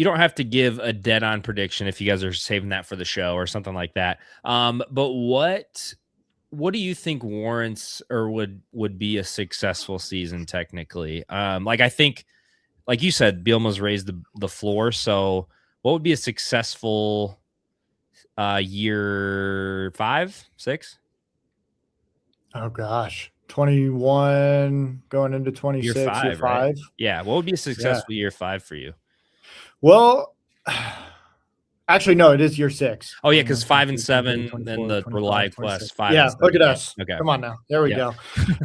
you don't have to give a dead on prediction if you guys are saving that for the show or something like that. But what do you think warrants or would be a successful season technically? Like I think, like you said, Bielema's raised the floor. So what would be a successful year 5, 6? Oh gosh. 21 going into 26, year 5. Right? Yeah. What would be a successful year 5 for you? Well, actually, no, it is year 6. Oh yeah, because 5 and 7, then the Rely Quest 5. Yeah, and 7. Look at us. Okay, come on now. There we go.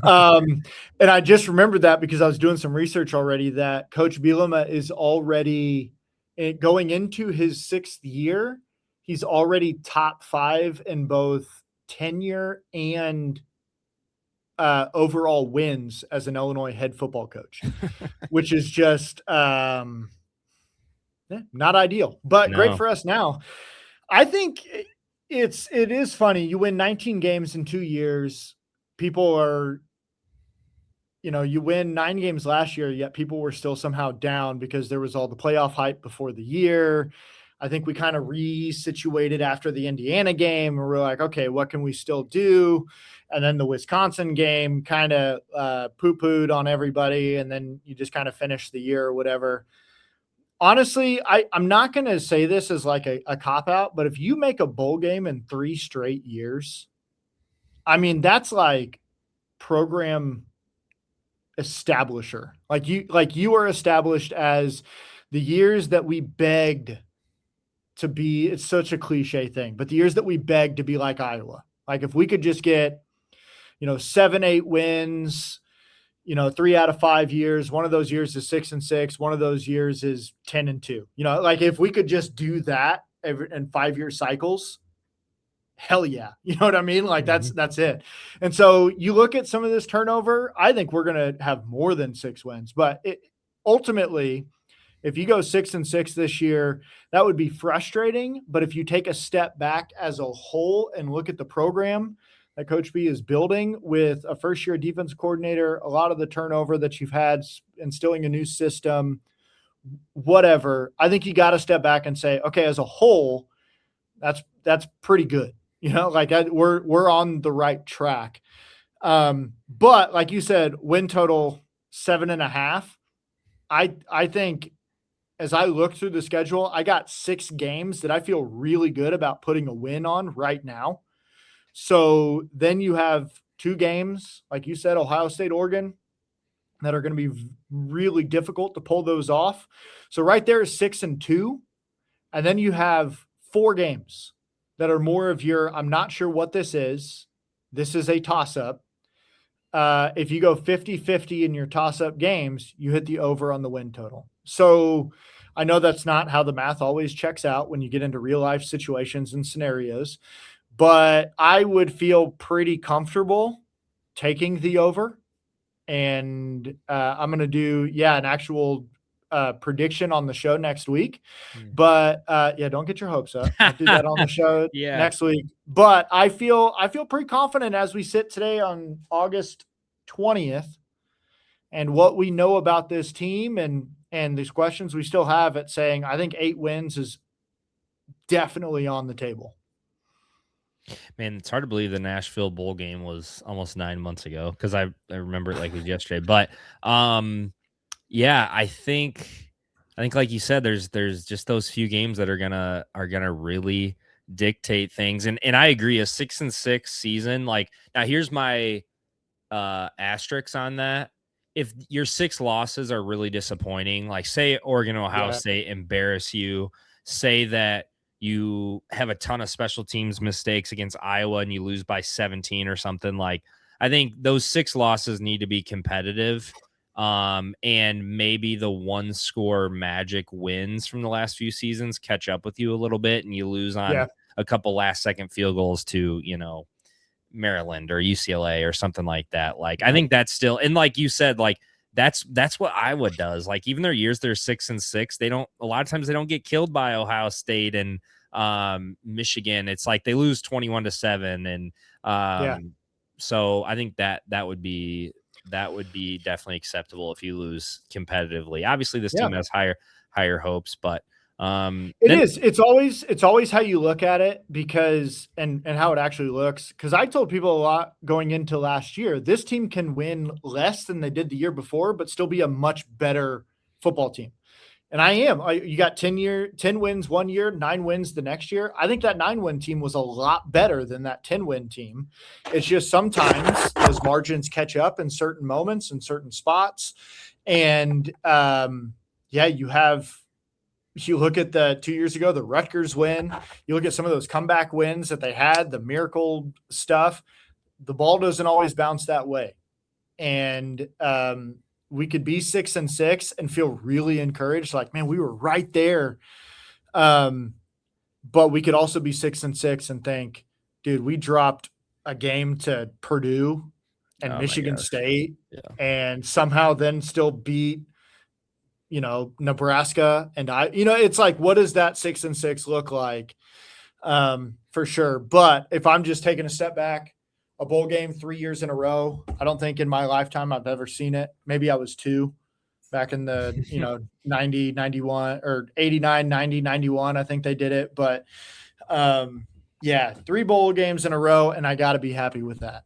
And I just remembered that because I was doing some research already that Coach Bielema is already going into his 6th year. He's already top 5 in both tenure and overall wins as an Illinois head football coach, which is just not ideal, but great for us now. I think it is funny. You win 19 games in 2 years. People are, you win 9 games last year, yet people were still somehow down because there was all the playoff hype before the year. I think we kind of resituated after the Indiana game, and we're like, okay, what can we still do? And then the Wisconsin game kind of poo-pooed on everybody, and then you just kind of finish the year or whatever. Honestly, I'm not going to say this as like a cop-out, but if you make a bowl game in 3 straight years, I mean, that's like program establisher. Like you are established as the years that we begged to be, it's such a cliche thing, but the years that we begged to be like Iowa. Like if we could just get, 7, 8 wins, 3 out of 5 years, one of those years is 6 and 6, one of those years is 10 and 2. Like if we could just do that in 5-year cycles, hell yeah. You know what I mean? Like that's it. And so you look at some of this turnover, I think we're going to have more than 6 wins, but ultimately, if you go 6 and 6 this year, that would be frustrating. But if you take a step back as a whole and look at the program that Coach B is building with a first-year defense coordinator, a lot of the turnover that you've had, instilling a new system, whatever, I think you got to step back and say, okay, as a whole, that's pretty good. We're on the right track. But like you said, win total 7.5. I think as I look through the schedule, I got 6 games that I feel really good about putting a win on right now. So then you have 2 games, like you said, Ohio State, Oregon, that are going to be really difficult to pull those off. So right there is 6 and 2. And then you have 4 games that are more of your, I'm not sure what this is. This is a toss-up. If you go 50-50 in your toss-up games, you hit the over on the win total. So I know that's not how the math always checks out when you get into real-life situations and scenarios, but I would feel pretty comfortable taking the over. And I'm going to do, an actual prediction on the show next week. But don't get your hopes up. I'll do that on the show next week. But I feel pretty confident as we sit today on August 20th and what we know about this team and these questions we still have at saying, I think 8 wins is definitely on the table. Man, it's hard to believe the Nashville bowl game was almost 9 months ago because I remember it like it was yesterday. But I think like you said, there's just those few games that are gonna really dictate things. And I agree, a 6 and 6 season. Like now, here's my asterisks on that. If your 6 losses are really disappointing, like say Oregon, Ohio State embarrass you, say that you have a ton of special teams mistakes against Iowa and you lose by 17 or something, like I think those 6 losses need to be competitive. And maybe the 1-score magic wins from the last few seasons catch up with you a little bit and you lose on a couple last-second field goals to, Maryland or UCLA or something like that. Like, I think that's still, and like you said, like that's what Iowa does. Like even their years, they're 6 and 6. A lot of times they don't get killed by Ohio State and Michigan. It's like they lose 21-7. And so I think that would be definitely acceptable if you lose competitively. Obviously this team has higher hopes, but It Then is. It's always how you look at it because and how it actually looks. Because I told people a lot going into last year, this team can win less than they did the year before, but still be a much better football team. And I am. You got 10 wins one year, 9 wins the next year. I think that 9-win team was a lot better than that 10-win team. It's just sometimes those margins catch up in certain moments in certain spots. And yeah, you look at the 2 years ago, the Rutgers win, you look at some of those comeback wins that they had, the miracle stuff, the ball doesn't always bounce that way. And we could be 6-6 and feel really encouraged, like, man, we were right there. But we could also be 6-6 and think, dude, we dropped a game to Purdue and oh my Michigan gosh. State Yeah. and somehow then still beat, Nebraska. And it's like, what does that 6-6 look like? For sure. But if I'm just taking a step back, a bowl game 3 years in a row, I don't think in my lifetime I've ever seen it. Maybe I was 2 back in the, 90, 91 or 89, 90, 91. I think they did it. But yeah, 3 bowl games in a row, and I got to be happy with that.